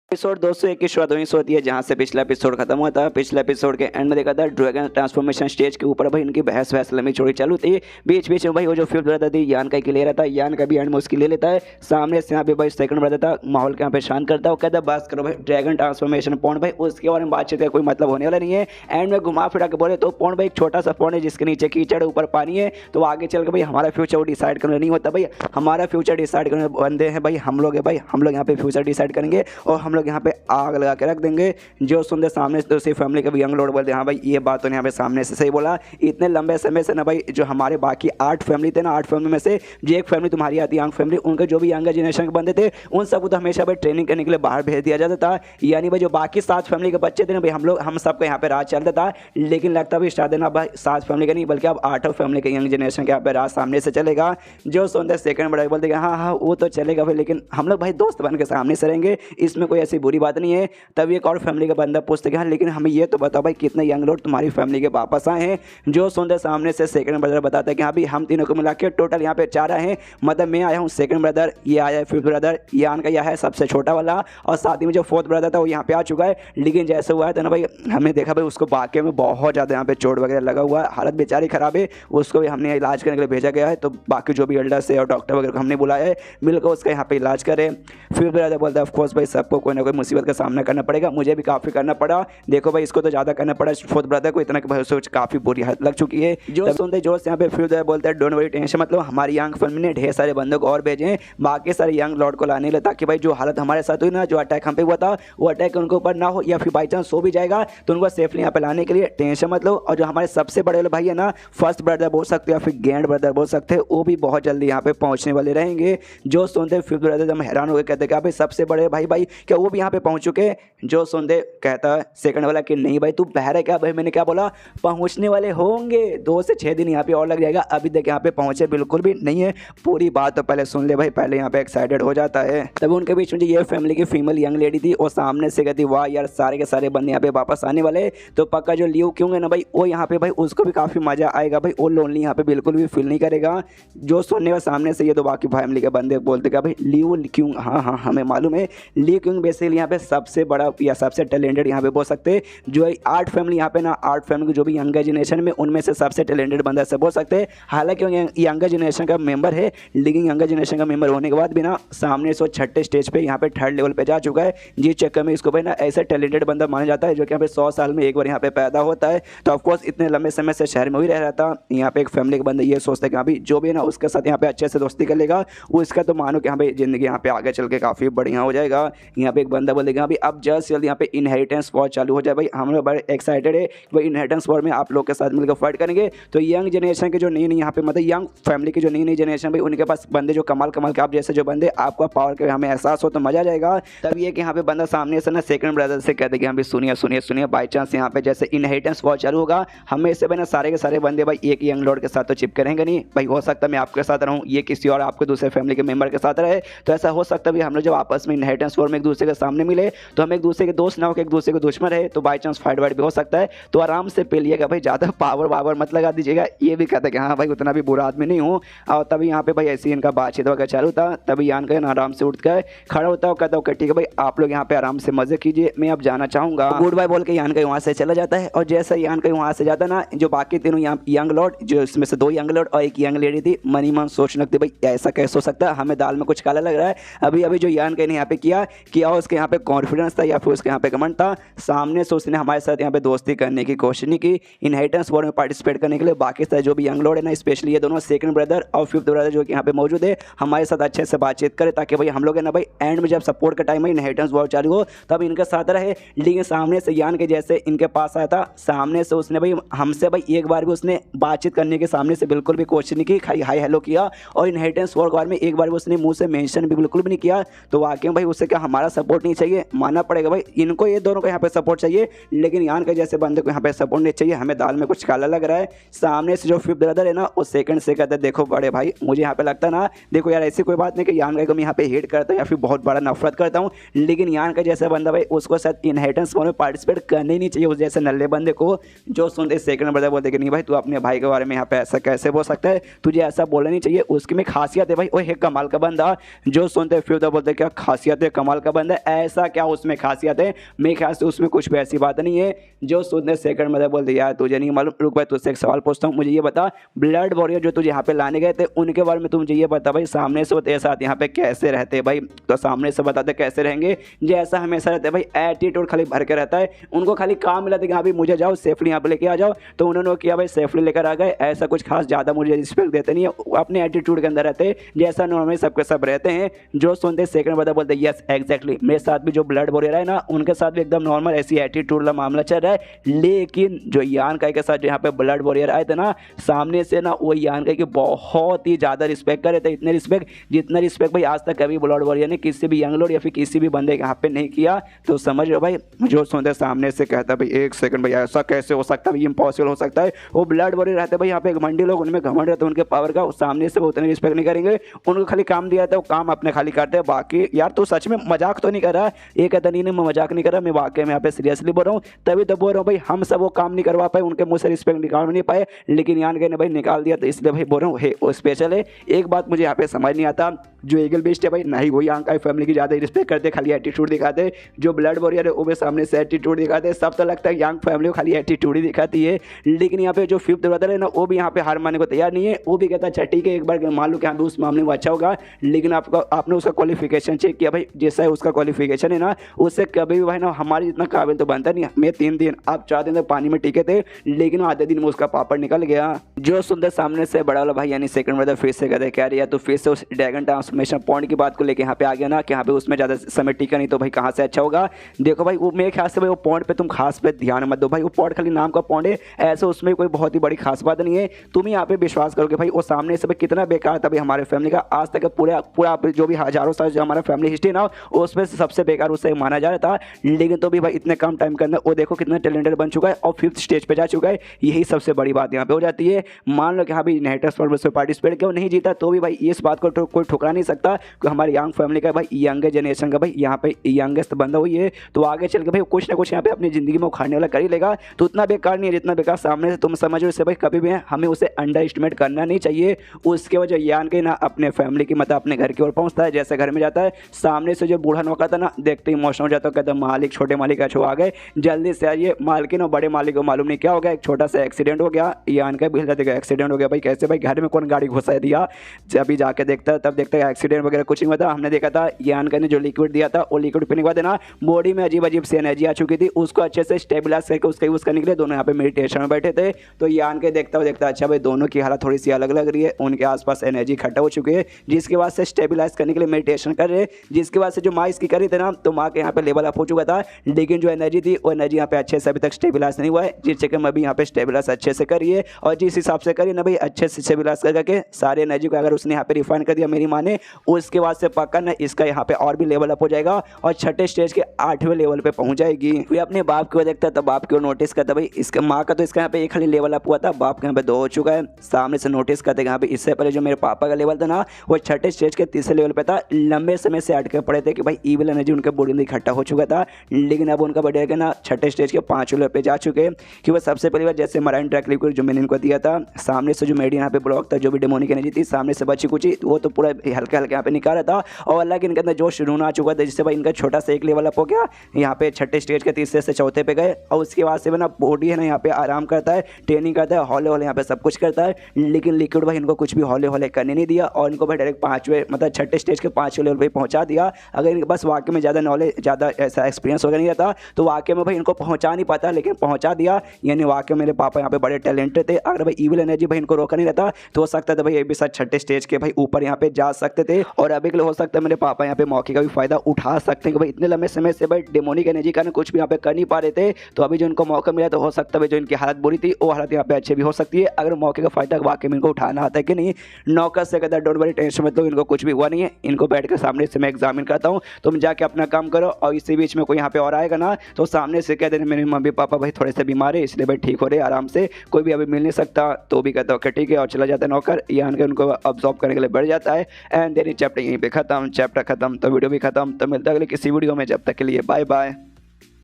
Episode 201 की शुरुआत वहीं से होती है जहां से पिछला एपिसोड खत्म हुआ था। पिछले एपिसोड के एंड में देखा था ड्रैगन ट्रांसफॉर्मेशन स्टेज के ऊपर भाई इनकी बहस लंबी चौड़ी चालू थी। बीच बीच में भाई वो जो फिफ्थ ब्रदर थी यान का ले रहा था, यान का भी एंड में उसकी ले लेता है। सामने से यहाँ पे भाई सेकंड ब्रदर था, माहौल के यहाँ पे शांत करता है। वो कहता है बस करो भाई, ड्रैगन ट्रांसफॉर्मेशन पॉइंट भाई उसके बारे में बातचीत का कोई मतलब होने वाला नहीं है। एंड में घुमा फिरा के बोले तो पॉइंट भाई एक छोटा सा पॉइंट है जिसके नीचे कीचड़ ऊपर पानी है। तो आगे चल के भाई हमारा फ्यूचर वो डिसाइड करना नहीं होता भाई, हमारा फ्यूचर डिसाइड करने बंदे हैं भाई हम लोग है भाई। हम लोग यहाँ पे फ्यूचर डिसाइड करेंगे और हम लोग यहाँ पे आग लगा के रख देंगे। जो सुनते सामने से दूसरी फैमिली के भी यंग लोग बोलते हैं हाँ भाई ये बात तो यहाँ पे सामने से सही बोला। इतने लंबे समय से ना भाई जो हमारे बाकी 8 फैमिली थे ना, 8 फैमिली में से जो एक फैमिली तुम्हारी आती है यंग फैमिली, उनके जो भी यंगर जनरेशन के बंदे थे उन सबको तो हमेशा भाई ट्रेनिंग करने के लिए बाहर भेज दिया जाता था। यानी भाई जो बाकी 7 फैमिली के बच्चे थे ना भाई हम सबका यहाँ पे राज चलता था। लेकिन लगता भी स्टार्ट देना भाई 7 फैमिली का नहीं बल्कि अब 8 फैमिली के यंग जनरेशन के यहाँ पे राज सामने से चलेगा। जो सुनते सेकंड बड़ा बोलते हाँ हाँ वो तो चलेगा भाई, लेकिन हम लोग भाई दोस्त बन के सामने से रहेंगे, इसमें कोई ऐसी बुरी बात नहीं है। तब एक और फैमिली का बंदा पूछते कि हाँ लेकिन हमें ये तो बताओ भाई कितने यंग लोग तुम्हारी फैमिली के वापस आए हैं। जो सुनते सामने से सेकंड ब्रदर बताता है कि हाँ भाई हम तीनों को मिला के टोटल यहाँ पे 4 आए हैं। मतलब मैं आया हूँ, सेकंड ब्रदर ये आया है, फिफ्थ ब्रदर यान का यह है सबसे छोटा वाला, और साथ ही में जो फोर्थ ब्रदर था वो यहाँ पे आ चुका है। लेकिन जैसे हुआ है तो ना भाई हमने देखा भाई उसको वाकई में बहुत ज़्यादा यहाँ पे चोट वगैरह लगा हुआ है, हालत बेचारी खराब है। उसको भी हमने इलाज करने के लिए भेजा गया है। तो बाकी जो भी एल्डर्स है और डॉक्टर वगैरह को हमने बुलाया है मिलकर उसका यहाँ पे इलाज करें। फिफ्थ ब्रदर बोलता है ऑफकोर्स भाई सबको कोई ना कोई मुसीबत का सामना करना पड़ेगा, मुझे भी काफ़ी करना पड़ा। देखो भाई इसको तो ज़्यादा करना पड़ा, फोर्थ ब्रदर को इतना कि भाई सोच काफ़ी बुरी हालत लग चुकी है। जो सुनते जो यहाँ पे फिफ्थ ब्रदर बोलता है डोंट वरी टेंशन, मतलब हमारी यंग फैमिली ने ढेर सारे बंदों को और भेजे हैं बाकी सारे यंग लॉर्ड को लाने लगे, ताकि भाई जो हालत हमारे साथ हुई ना, जो अटैक हम पे हुआ था वो अटैक उनके ऊपर ना हो, या फिर बाई चांस हो भी जाएगा तो उनको सेफली यहाँ पे लाने के लिए टेंशन मत लो। और जो हमारे सबसे बड़े वाले भाई है ना, फर्स्ट ब्रदर बोल सकते हो या फिर ग्रैंड ब्रदर बोल सकते हैं, वो भी बहुत जल्दी यहाँ पे पहुँचने वाले रहेंगे। जो सुनते फिफ्थ ब्रदर हम हैरान हो गए, कहते क्या भाई सबसे बड़े भाई क्या वो भी यहाँ पे पहुँच चुके। जो सुनते कहता है सेकंड वाला कि नहीं भाई तू बहर है क्या भाई, मैंने क्या बोला, पहुंचने वाले होंगे 2 से 6 दिन यहाँ पे और लग जाएगा, अभी तक यहाँ पे पहुंचे बिल्कुल भी नहीं है। पूरी बात तो पहले सुन ले भाई, पहले यहाँ पे एक्साइटेड हो जाता है। तब उनके बीच में जो ये फैमिली की फीमेल यंग लेडी थी वो सामने से कहती वाह यार सारे के सारे बंदे यहाँ पे वापस आने वाले, तो पक्का जो लियो क्यों है ना भाई वो यहाँ पे भाई उसको भी काफ़ी मजा आएगा भाई, वो लोनली यहाँ पे बिल्कुल भी फील नहीं करेगा। जो सुनने का सामने से ये तो बाकी फैमिली के बंदे बोलते क्या भाई लियो क्यों, हाँ हाँ हमें मालूम है लियो क्यों बेसिकली यहाँ पे सबसे बड़ा या सबसे टैलेंटेड यहाँ पे बोल सकते जो 8 फैमिली यहाँ पे ना, 8 फैमिली जो भी यंगर जनरेशन में उनमें से सबसे टैलेंटेड बंदा से बोल सकते हैं। हालांकि वो यंगर जनरेशन का मेंबर है, लेकिन यंगर जनरेशन का मेंबर होने के बाद भी ना सामने से 6ठे स्टेज पे यहाँ पे 3rd लेवल पे जा चुका है। जिस चक्कर में इसको भाई ना ऐसा टैलेंटेड बंदा माना जाता है जो कि यहाँ पे 100 साल में एक बार यहाँ पे पैदा होता है। तो ऑफकोर्स इतने लंबे समय से शहर में ही रह रहा था। यहाँ पे एक फैमिली का बंदा ये सोचता है कि हाँ भाई जो भी है ना उसके साथ यहाँ पे अच्छे से दोस्ती कर लेगा, वो इसका तो मानो कि हाँ भाई जिंदगी यहाँ पे आगे चल के काफ़ी बढ़िया हो जाएगा। यहाँ पे एक बंदा बोलेगा अभी अब जल्द यहाँ पे इनहेरिटेंस वॉर चालू हो जाए भाई, हम लोग बड़े एक्साइटेड है भाई इनहेरिटेंस वॉर में आप लोग के साथ मिलकर फाइट करेंगे। तो यंग जनरेशन के जो नई यहाँ पे मतलब यंग फैमिली की जो नई जनरेशन भाई उनके पास बंदे जो कमाल के आप जैसे जो बंदे आपका पावर के हमें एहसास हो तो मजा आ जाएगा। तब ये कि यहाँ पे बंदा सामने से ना सेकंड ब्रदर से कहते कि हम भी सुनिए बाई चांस यहाँ पे जैसे इनहेरिटेंस वॉर चालू होगा हमें इससे भाई ना सारे के सारे बंदे भाई एक यंग लॉर्ड के साथ तो चिपके रहेंगे नहीं भाई, हो सकता है मैं आपके साथ रहूँ ये किसी और आपके दूसरे फैमिली के मेंबर के साथ रहे, तो ऐसा हो सकता है हम लोग जब आपस में इनहेरिटेंस वॉर में एक दूसरे के सामने मिले तो हम एक दूसरे के दोस्त ना हो, एक दूसरे के दुश्मन रहे, तो बाई चांस फाइट वाइट भी हो सकता है। तो आराम से पेलिएगा भाई, ज़्यादा पावर मत लगा दीजिएगा। ये भी कहता है कि हाँ भाई उतना भी बुरा आदमी नहीं हूँ। और तभी यहाँ पे भाई ऐसी इनका बातचीत वगैरह चालू था। तभी यान का आराम से उठ कर खड़ा होता है, कहता हूँ ठीक है भाई आप लोग यहाँ पे आराम से मजे कीजिए, मैं अब जाना चाहूँगा। गुड बाय बोल के यान का वहाँ से चला जाता है। और जैसे यान का वहाँ से जाता ना, जो बाकी तीनों यंग लॉर्ड, जो इसमें से 2 यंग लॉर्ड और एक यंग लेडी थी, मनी मन सोचने लगती भाई ऐसा कैसे हो सकता है, हमें दाल में कुछ काला लग रहा है। अभी जो यान का ने यहाँ पे किया उसके यहाँ पे कॉन्फिडेंस था या फिर उसके यहाँ पे कमेंट था, सामने से उसने हमारे साथ यहाँ पे दोस्ती करने की कोशिश नहीं की, इनहेरिटेंस वॉर में पार्टिसिपेट करने के लिए। बाकी सारे जो भी यंग लॉर्ड है ना, स्पेशली ये दोनों सेकंड ब्रदर और फिफ्थ ब्रदर जो कि यहाँ पे मौजूद है, हमारे साथ अच्छे से बातचीत करे ताकि भाई हम लोग है ना भाई एंड में जब सपोर्ट का टाइम है इनहेरिटेंस वॉर चालू हो तब इनके साथ रहे। लेकिन सामने से यान के जैसे इनके पास आया था, सामने से उसने भाई हमसे भाई एक बार भी उसने बातचीत करने के सामने से बिल्कुल भी कोशिश नहीं की, खाली हाई हेलो किया। और इनहेरिटेंस वॉर के बारे में एक बार भी उसने मुंह से मेंशन भी बिल्कुल भी नहीं किया। तो वाकई भाई उससे क्या हमारा सपोर्ट नहीं चाहिए, मानना पड़ेगा भाई इनको, ये दोनों को यहाँ पे सपोर्ट चाहिए, लेकिन यान के जैसे बंदे को यहाँ पे सपोर्ट नहीं चाहिए। हमें दाल में कुछ काला लग रहा है। सामने से जो फिफ्थ ब्रदर है ना वो सेकंड से कहते हैं देखो बड़े भाई मुझे यहाँ पे लगता ना, देखो यार ऐसी कोई बात नहीं कि यान का मैं यहाँ पे हेट करता हूँ या फिर बहुत बड़ा नफरत करता हूँ, लेकिन यान का जैसा बंदा भाई उसको शायद इनहेरिटेंस वॉर में पार्टिसिपेट करना ही नहीं चाहिए उस जैसे नल्ले बंदे को। जो सुनते सेकंड ब्रदर बोलते कि नहीं भाई तू अपने भाई के बारे में यहाँ पे ऐसा कैसे बोल सकता है, तुझे ऐसा बोलना नहीं चाहिए, उसकी में खासियत है भाई, वो है कमाल का बंदा। जो सुनते फिफ्थ बोलते क्या खासियत है, कमाल का बंदा, है ऐसा क्या उसमें खासियत है। मेरे ख्याल से उसमें कुछ भी ऐसी बात नहीं है। जो सुनने सेकंड मदर बोलते यार तुझे नहीं मालूम, रुक भाई तुझसे एक सवाल पूछता हूँ, मुझे ये बता ब्लड वॉरियर जो तुझे यहाँ पे लाने गए थे उनके बारे में तुम मुझे ये बता भाई, सामने से वो तेरे साथ यहाँ पे कैसे रहते भाई। तो सामने से बताते कैसे रहेंगे, जैसा हमेशा रहते भाई एटीट्यूड खाली भर के रहता है। उनको खाली काम मिला था कि हाँ भाई मुझे जाओ सेफली यहाँ पे लेके आ जाओ, तो उन्होंने किया भाई सेफली लेकर आ गए। ऐसा कुछ खास ज़्यादा मुझे रिस्पेक्ट देते नहीं है, अपने एटीट्यूड के अंदर रहते जैसा नॉर्मली सबके सब रहते हैं। जो सुनते सेकंड बता बोलते यस एग्जैक्टली, मेरे साथ भी जो ब्लड वॉरियर है ना उनके साथ भी एकदम नॉर्मल ऐसी एटीट्यूड वाला मामला चल रहा है। लेकिन जो यान काई के साथ जो यहाँ पे ब्लड वॉरियर आए थे ना सामने से ना, वो यान काई की बहुत ही ज़्यादा रिस्पेक्ट करे थे। इतने रिस्पेक्ट जितना रिस्पेक्ट भाई आज तक कभी ब्लड वॉरियर ने किसी भी यंग लॉर्ड या फिर किसी भी बंदे यहाँ पे नहीं किया। तो समझ लो भाई, जो सुनते सामने से कहता भाई एक सेकंड भाई ऐसा कैसे हो सकता है, इम्पॉसिबल हो सकता है। वो ब्लड वॉरियर रहते भाई यहाँ पे घमंडी लोग, उनमें घमंड रहते उनके पावर का, सामने से वो उतने रिस्पेक्ट नहीं करेंगे। उनको खाली काम दिया था वो काम अपने खाली करते हैं। बाकी यार तू सच में मजाक तो नहीं कर रहा, एक कहता नहीं मैं मजाक नहीं कर रहा, मैं वाकई में यहाँ पे सीरियसली बोल रहा हूँ। तभी तो बोल रहा हूँ भाई हम सब वो काम नहीं करवा पाए, उनके मुँह से रिस्पेक्ट निकाल नहीं पाए, लेकिन यान के ने भाई निकाल दिया। तो इसलिए भाई बोल रहा हूँ है वो स्पेशल है। एक बात मुझे यहाँ पे समझ नहीं आता, जो ईगल बेस्ट है भाई ना ही वही यांग काई फैमिली की ज़्यादा रिस्पेक्ट करते, खाली एटीट्यूड दिखाते। जो ब्लड वॉरियर है वो भी सामने से एटीट्यूड दिखाते। सब तो लगता है यांग फैमिली को खाली एटीट्यूड ही दिखाती है। लेकिन यहाँ पे जो फिफ्थ ब्रदर है ना वो भी यहाँ पे हार मानने को तैयार नहीं है। वो भी कहता है अच्छा ठीक है एक बार मान लो कि हाँ उस मामले में अच्छा होगा, लेकिन आपने उसका क्वालिफिकेशन चेक किया भाई, जैसा है उसका क्वालिफिकेशन है ना उससे कभी भी भाई ना हमारे जितना काबिल तो बनता नहीं। मैं 3 दिन आप 4 दिन तक पानी में टिके थे, लेकिन आधे दिन में उसका पापड़ निकल गया। जो सुंदर सामने से बड़ा वाला भाई यानी सेकंड ब्रदर फिर से कहते क्या रही तो फिर से उस ड्रैगन ट्रांसफॉर्मेशन पॉइंट की बात को लेकर यहाँ पे आ गया ना कि यहाँ पे उसमें ज़्यादा समय टिका नहीं, तो भाई कहाँ से अच्छा होगा। देखो भाई वो मेरे ख्याल से भाई वो पॉइंट पे तुम खास पे ध्यान मत दो भाई, वो पॉइंट खाली नाम का पॉइंट है, ऐसे उसमें कोई बहुत ही बड़ी खास बात नहीं है। तुम यहाँ पे विश्वास करोगे भाई वो सामने से भाई कितना बेकार था भाई हमारे फैमिली का, आज तक पूरा जो भी हजारों साल जो हमारा फैमिली हिस्ट्री ना उसमें सबसे बेकार उससे माना जा रहा था। लेकिन तो भी भाई इतने कम टाइम के अंदर वो देखो कितना टैलेंटेड बन चुका है और 5th स्टेज पे जा चुका है। यही सबसे बड़ी बात यहाँ पे हो जाती है। मान लो कि हाँ भाई नेटर्स पर उसमें पार्टिसिपेट किया नहीं जीता, तो भी भाई इस बात को कोई ठुकरा नहीं सकता कि हमारी यंग फैमिली का भाई यंग जनरेशन का भाई यहाँ पे यंगेस्ट बंदा हुई है, तो आगे चल के भाई कुछ ना कुछ यहाँ पे अपनी जिंदगी में उखाड़ने वाला कर ही लेगा। तो उतना बेकार नहीं है जितना बेकार सामने से तुम समझो। इससे भाई कभी भी हमें उसे अंडर एस्टिमेट करना नहीं चाहिए। उसके वजह यान के ना अपने फैमिली की मतलब अपने घर की ओर पहुंचता है, जैसे घर में जाता है सामने से जो बूढ़ा नौकर था ना देखते ही इमोशनल हो जाता है, कहता मालिक छोटे मालिक अच्छो आ गए जल्दी से आइए। मालकिन और बड़े मालिक को मालूम नहीं क्या हो गया, एक छोटा सा एक्सीडेंट हो गया। यान का बिल जाते एक्सीडेंट हो गया भाई, कैसे भाई घर में कौन गाड़ी घुसा दिया। जब भी जाके देखता है तब देखता है एक्सीडेंट वगैरह कुछ नहीं हुआ था। हमने देखा था यान का ने जो लिक्विड दिया था वो लिक्विड पीने के बाद ना बॉडी में अजीब अजीब सी एनर्जी आ चुकी थी, उसको अच्छे से स्टेबलाइज करके उसका यूज़ करने के लिए दोनों यहाँ पे मेडिटेशन में बैठे थे। तो यान के देखता अच्छा भाई दोनों की हालत थोड़ी सी अलग लग रही है, उनके आसपास एनर्जी इकट्ठा हो चुकी है, जिसके बाद से स्टेबलाइज करने के लिए मेडिटेशन कर रहे, जिसके बाद से जो माँ इसकी करी थी ना तो माँ के यहाँ पे लेवल अप हो चुका था। लेकिन जो एनर्जी थी वो एनर्जी यहाँ पे अच्छे से अभी तक स्टेबलाइज नहीं हुआ है, जिस चक्कर में अभी यहाँ पे स्टेबलाइज अच्छे से करिए। और जिस हिसाब से करिए ना भाई अच्छे से स्टेबलाइज करके सारी एनर्जी को अगर उसने यहाँ पे रिफाइन कर दिया मेरी माँ ने, उसके बाद से पक्का ना इसका यहाँ पे और भी लेवल अप हो जाएगा और 6ठे स्टेज के 8वें लेवल पे पहुंच जाएगी। फिर अपने बाप को देखता तो बाप को नोटिस करता भाई इसका माँ का तो इसका यहाँ पे एक खाली लेवल अप हुआ था, बाप के यहाँ पे 2 हो चुका है। सामने से नोटिस करते यहाँ पे इससे पहले जो मेरे पापा का लेवल था ना वो 6ठे स्टेज के 3रे लेवल पे था। लंबे समय से अटके पड़े थे कि भाई ईविल एनर्जी उनके बॉडी में इकट्ठा हो चुका था, लेकिन अब उनका बढ़ गया ना 6ठे स्टेज के 5वें लेवल पे जा चुके कि वो सबसे पहली बार जैसे मराइन ट्रैक लिक्विड जो मैंने इनको दिया था, सामने से जो मेडी यहाँ पे ब्लॉक था जो भी डेमोनिक एनर्जी थी सामने से बची कुची वो तो पूरा हल्का हल्का यहाँ पे निकाला था। और अलग इनके अंदर जोश शुरू आ चुका था, जिससे भाई इनका छोटा सा एक लेवल अप हो गया, यहाँ पे 6ठे स्टेज के 3रे से 4थे पे गए। और उसके बाद से ना बॉडी है ना यहाँ पे आराम करता है, ट्रेनिंग करता है, हौले हौले यहाँ पे सब कुछ करता है। लेकिन लिक्विड भाई इनको कुछ भी हौले हौले करने नहीं दिया और इनको भाई डायरेक्ट 5वें मतलब 6ठे स्टेज के 5वें लेवल पे पहुंचा दिया। अगर इनके बस वाकई में ज़्यादा नॉलेज ज़्यादा ऐसा एक्सपीरियंस वगैरह नहीं रहता तो वाकई में भाई इनको पहुंचा नहीं पाता, लेकिन पहुंचा दिया। यानी वाकई मेरे पापा यहाँ पे बड़े टैलेंटेड थे। अगर भाई ईविल एनर्जी भाई इनको रोका नहीं रहता तो हो सकता था भाई ये भी साथ 6ठे स्टेज के भाई ऊपर यहाँ पे जा सकते थे। और अभी के लिए हो सकता है मेरे पापा यहाँ पे मौके का भी फायदा उठा सकते हैं कि भाई इतने लंबे समय से भाई डेमोनिक एनर्जी का कुछ भी यहाँ पे कर नहीं पा रहे थे, तो अभी जो इनको मौका मिला तो हो सकता है जो इनकी हालत बुरी थी वो हालत यहाँ पे अच्छी भी हो सकती है। अगर मौके का फायदा वाकई में इनको उठाना आता है कि नहीं। नौकर से कहता है डोंट वरी टेंशन मत लो, इनको कुछ भी हुआ नहीं है, इनको बैठ कर सामने से मैं एग्जामिन करता हूँ, तुम जाके अपना काम करो। और इसी बीच में कोई यहाँ पे और आएगा ना तो सामने से कहते हैं मेरे मम्मी पापा भाई थोड़े से बीमार है इसलिए भाई ठीक हो रहे आराम से, कोई भी अभी मिल नहीं सकता, तो भी कहता है ठीक है और चला जाता है नौकर। यहाँ के उनको ऑब्जॉर्व करने के लिए बढ़ जाता है। एंड देन चैप्टर यहीं पे खत्म, चैप्टर खत्म तो वीडियो भी खत्म। तो मिलता है अगले किसी वीडियो में, जब तक के लिए बाय बाय।